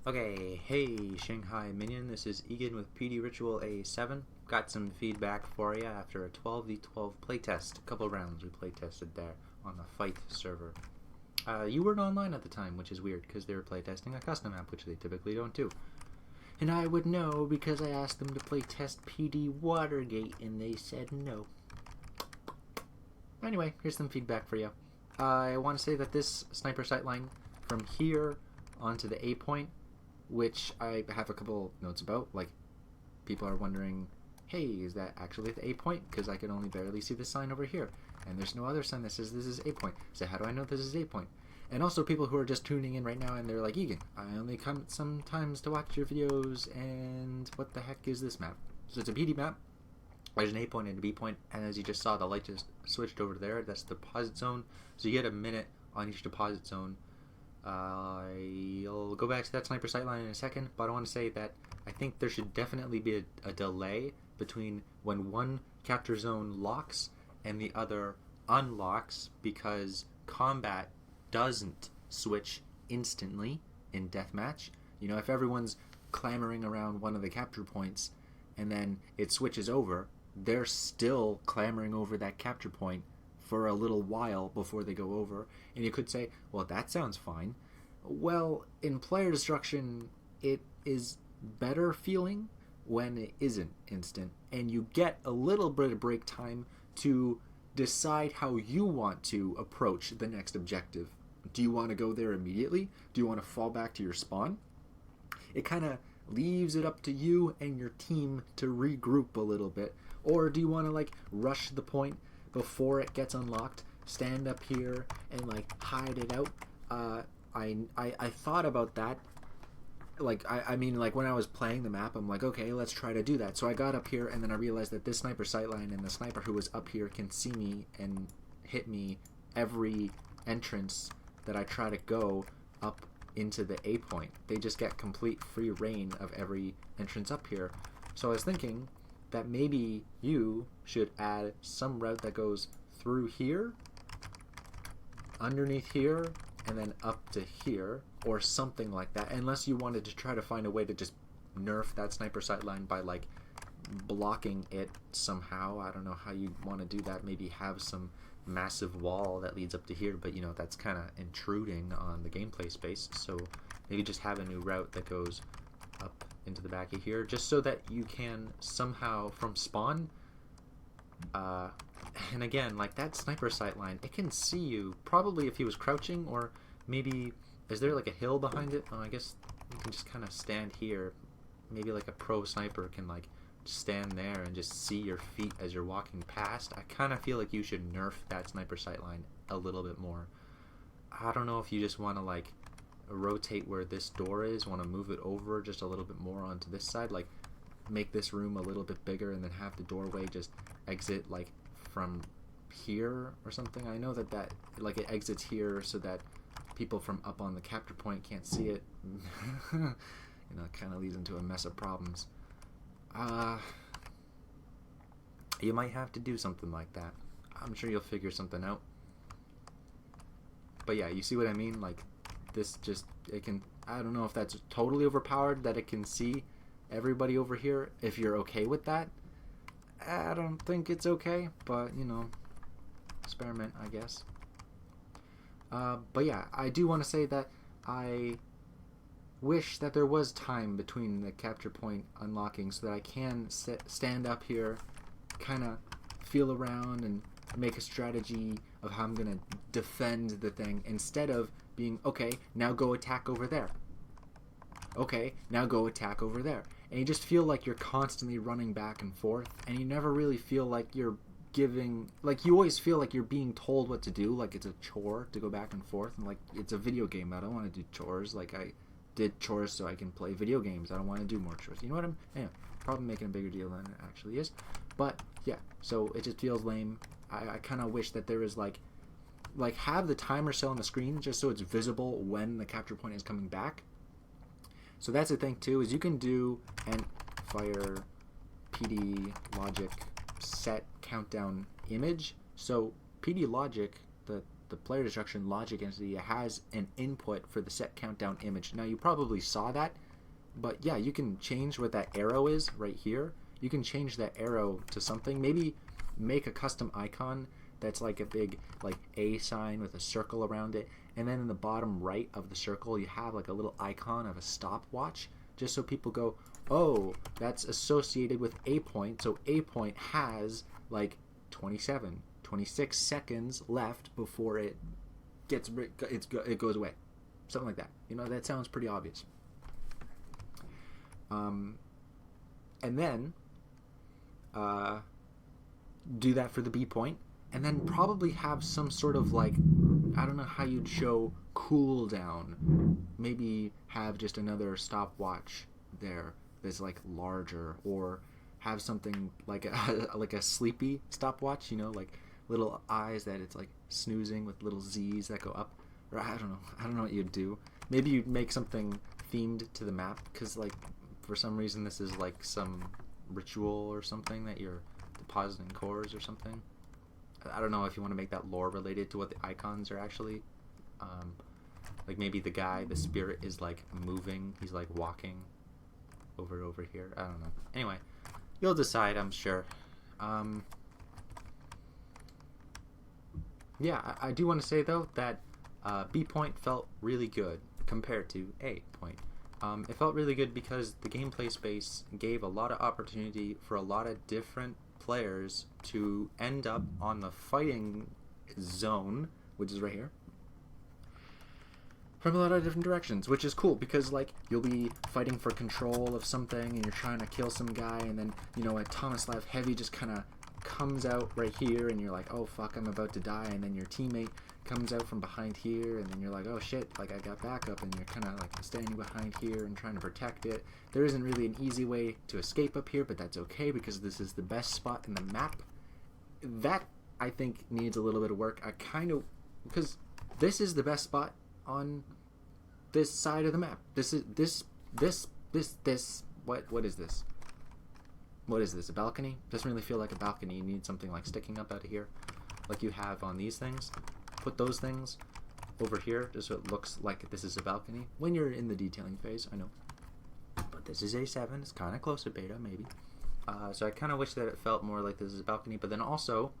Okay, hey Shanghai Minion, this is Egan with PD Ritual A7. Got some feedback for you after a 12v12 playtest. A couple rounds we playtested there on the fight server. You weren't online at the time, which is weird because they were playtesting a custom map, which they typically don't do. And I would know because I asked them to playtest PD Watergate and they said no. Anyway, here's some feedback for you. I want to say that this sniper sightline from here onto the A point, which I have a couple notes about, like people are wondering, hey, is that actually the A point? Because I can only barely see the sign over here, and there's no other sign that says this is A point. So how do I know this is A point? And also people who are just tuning in right now and they're like, Egan, I only come sometimes to watch your videos, and what the heck is this map? So it's a PD map. There's an A point and a B point, and as you just saw, the light just switched over there. That's the deposit zone. So you get a minute on each deposit zone. I'll go back to that sniper sightline in a second, but I want to say that I think there should definitely be a delay between when one capture zone locks and the other unlocks, because combat doesn't switch instantly in deathmatch. You know, if everyone's clamoring around one of the capture points and then it switches over, they're still clamoring over that capture point for a little while before they go over. And you could say, well, that sounds fine. Well, in player destruction, it is better feeling when it isn't instant, and you get a little bit of break time to decide how you want to approach the next objective. Do you want to go there immediately? Do you want to fall back to your spawn? It kind of leaves it up to you and your team to regroup a little bit. Or do you want to like rush the point before it gets unlocked, stand up here and like hide it out? I thought about that. Like I mean, like when I was playing the map, I'm like, okay, let's try to do that. So I got up here and then I realized that this sniper sightline and the sniper who was up here can see me and hit me every entrance that I try to go up into the A point. They just get complete free reign of every entrance up here. So I was thinking that maybe you should add some route that goes through here, underneath here, and then up to here, or something like that, unless you wanted to try to find a way to just nerf that sniper sightline by like blocking it somehow. I don't know how you want to do that. Maybe have some massive wall that leads up to here, but you know, that's kind of intruding on the gameplay space. So maybe just have a new route that goes up into the back of here, just so that you can somehow from spawn and again, like that sniper sightline, it can see you probably if he was crouching, or maybe is there like a hill behind it? Oh, I guess you can just kind of stand here. Maybe like a pro sniper can like stand there and just see your feet as you're walking past. I kind of feel like you should nerf that sniper sightline a little bit more. I don't know if you just want to like rotate where this door is, want to move it over just a little bit more onto this side, like make this room a little bit bigger and then have the doorway just exit like from here or something. I know that like it exits here so that people from up on the capture point can't see it. You know, it kind of leads into a mess of problems. You might have to do something like that. I'm sure you'll figure something out. But yeah, you see what I mean? Like this just, it can, I don't know if that's totally overpowered that it can see everybody over here. If you're okay with that, I don't think it's okay, but you know, experiment, I guess. But yeah, I do want to say that I wish that there was time between the capture point unlocking so that I can stand up here, kind of feel around and make a strategy of how I'm going to defend the thing, instead of being, okay, now go attack over there. Okay, now go attack over there. And you just feel like you're constantly running back and forth, and you never really feel like you're giving, like you always feel like you're being told what to do, like it's a chore to go back and forth, and like it's a video game. I don't want to do chores. Like I did chores so I can play video games. I don't want to do more chores. You know what I'm, anyway, probably making a bigger deal than it actually is. But yeah, so it just feels lame. I kind of wish that there was like have the timer set on the screen just so it's visible when the capture point is coming back. So that's the thing too, is you can do an fire PD logic set countdown image. So PD logic, the the player destruction logic entity has an input for the set countdown image. Now you probably saw that, but yeah, you can change what that arrow is right here. You can change that arrow to something. Maybe make a custom icon that's like a big like A sign with a circle around it, and then in the bottom right of the circle you have like a little icon of a stopwatch, just so people go, oh, that's associated with A point, so A point has like 26 seconds left before it goes away, something like that. You know, that sounds pretty obvious. And then do that for the B point, and then probably have some sort of like, I don't know how you'd show cooldown. Maybe have just another stopwatch there that's like larger, or have something like a sleepy stopwatch, you know, like little eyes that it's like snoozing with little Z's that go up. Or I don't know what you'd do. Maybe you'd make something themed to the map, because like for some reason this is like some ritual or something that you're depositing cores or something. I don't know if you want to make that lore related to what the icons are actually. Like maybe the spirit is like moving, he's like walking over here. I don't know. Anyway, you'll decide, I'm sure. Yeah, I do want to say though that B point felt really good compared to A point. It felt really good because the gameplay space gave a lot of opportunity for a lot of different players to end up on the fighting zone, which is right here, from a lot of different directions, which is cool because like you'll be fighting for control of something and you're trying to kill some guy, and then, you know, a Tomislav Heavy just kind of comes out right here and you're like, oh fuck, I'm about to die, and then your teammate comes out from behind here, and then you're like, oh shit, like I got backup, and you're kind of like standing behind here and trying to protect it. There isn't really an easy way to escape up here, but that's okay because this is the best spot in the map. That I think needs a little bit of work. Because this is the best spot on this side of the map. What is this? What is this, a balcony? Doesn't really feel like a balcony. You need something like sticking up out of here, like you have on these things. Put those things over here just so it looks like this is a balcony when you're in the detailing phase, I know. But this is A7, it's kind of close to beta, maybe. So I kind of wish that it felt more like this is a balcony, but then also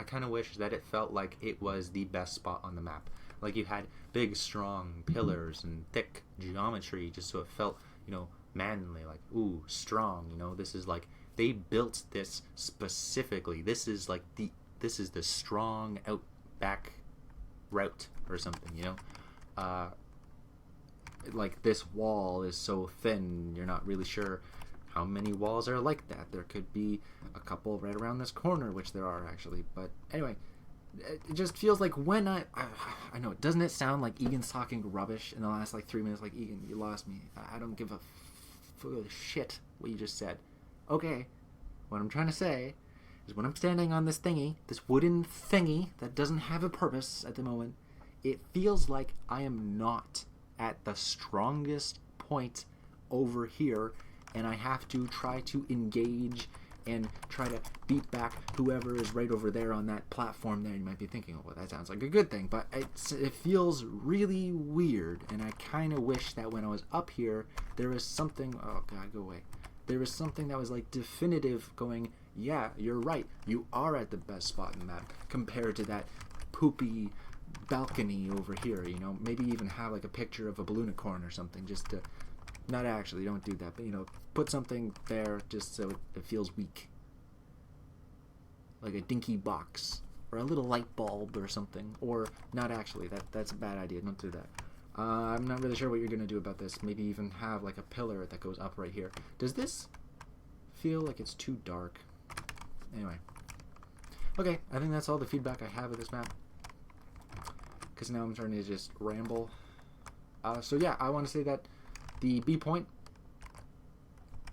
I kind of wish that it felt like it was the best spot on the map. Like you had big, strong pillars and thick geometry, just so it felt, you know, manly, like, ooh, strong, you know. This is like, they built this specifically. This is the strong outback route or something, you know. Like this wall is so thin, you're not really sure how many walls are like that. There could be a couple right around this corner, which there are actually. But anyway, it just feels like when I know, doesn't it sound like Egan's talking rubbish in the last like 3 minutes? Like, Egan, you lost me. I don't give a shit what you just said. Okay, what I'm trying to say is when I'm standing on this thingy, this wooden thingy that doesn't have a purpose at the moment, it feels like I am not at the strongest point over here, and I have to try to engage and try to beat back whoever is right over there on that platform there. You might be thinking, oh, well, that sounds like a good thing, but it feels really weird, and I kind of wish that when I was up here, there was something, oh god, go away. There was something that was like definitive going, yeah, you're right, you are at the best spot in the map, compared to that poopy balcony over here, you know. Maybe even have like a picture of a balloonicorn or something, just to, not actually, don't do that, but, you know, put something there just so it feels weak. Like a dinky box, or a little light bulb or something, or not actually, that's a bad idea, don't do that. I'm not really sure what you're going to do about this. Maybe even have like a pillar that goes up right here. Does this feel like it's too dark? Anyway. Okay, I think that's all the feedback I have of this map, because now I'm starting to just ramble. So yeah, I want to say that the B point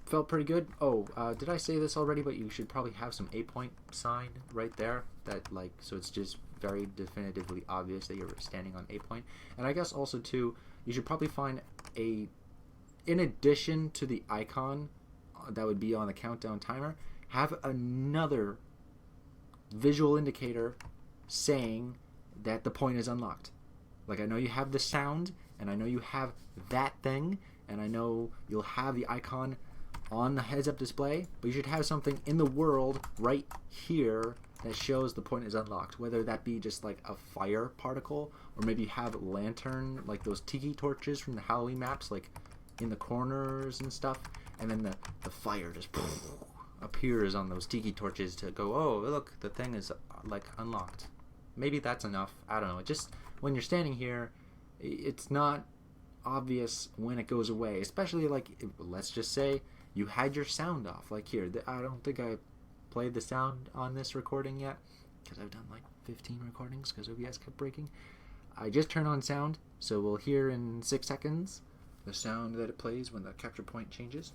felt pretty good. Oh, did I say this already? But you should probably have some A point sign right there, that like, so it's just very definitively obvious that you're standing on A point. And I guess also too, you should probably find in addition to the icon that would be on the countdown timer, have another visual indicator saying that the point is unlocked. Like, I know you have the sound, and I know you have that thing, and I know you'll have the icon on the heads-up display, but you should have something in the world right here that shows the point is unlocked, whether that be just like a fire particle, or maybe you have a lantern, like those tiki torches from the Halloween maps, like in the corners and stuff, and then the fire just appears on those tiki torches to go, oh, look, the thing is like unlocked. Maybe that's enough. I don't know. It just, when you're standing here, it's not obvious when it goes away, especially like, let's just say you had your sound off, like here. I don't think I played the sound on this recording yet, because I've done like 15 recordings because OBS kept breaking. I just turned on sound, so we'll hear in 6 seconds the sound that it plays when the capture point changes.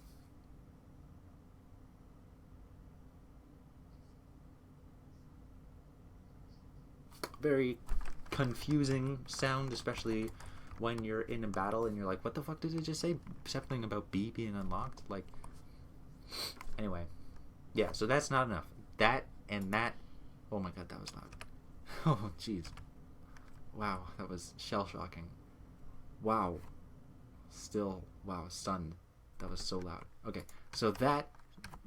Very confusing sound, especially when you're in a battle and you're like, what the fuck did it just say? Something about B being unlocked? Like, anyway. Yeah, so that's not enough. That and that. Oh my god, that was loud. Oh, jeez. Wow, that was shell-shocking. Wow. Still, wow, stunned. That was so loud. Okay, so that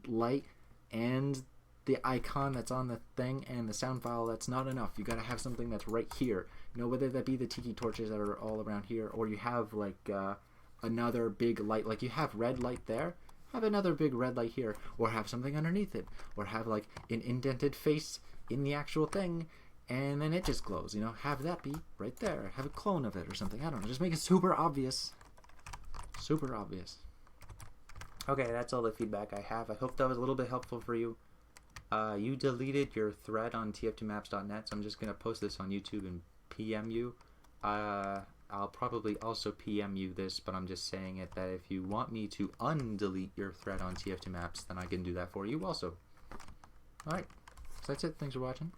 light and the icon that's on the thing and the sound file, that's not enough. You gotta have something that's right here. You know, whether that be the tiki torches that are all around here, or you have like another big light, like you have red light there, have another big red light here, or have something underneath it, or have like an indented face in the actual thing, and then it just glows, you know. Have that be right there. Have a clone of it or something. I don't know. Just make it super obvious. Super obvious. Okay, that's all the feedback I have. I hope that was a little bit helpful for you. You deleted your thread on tf2maps.net, so I'm just going to post this on YouTube and PM you. I'll probably also PM you this, but I'm just saying it that if you want me to undelete your thread on tf2maps, then I can do that for you also. Alright, so that's it. Thanks for watching.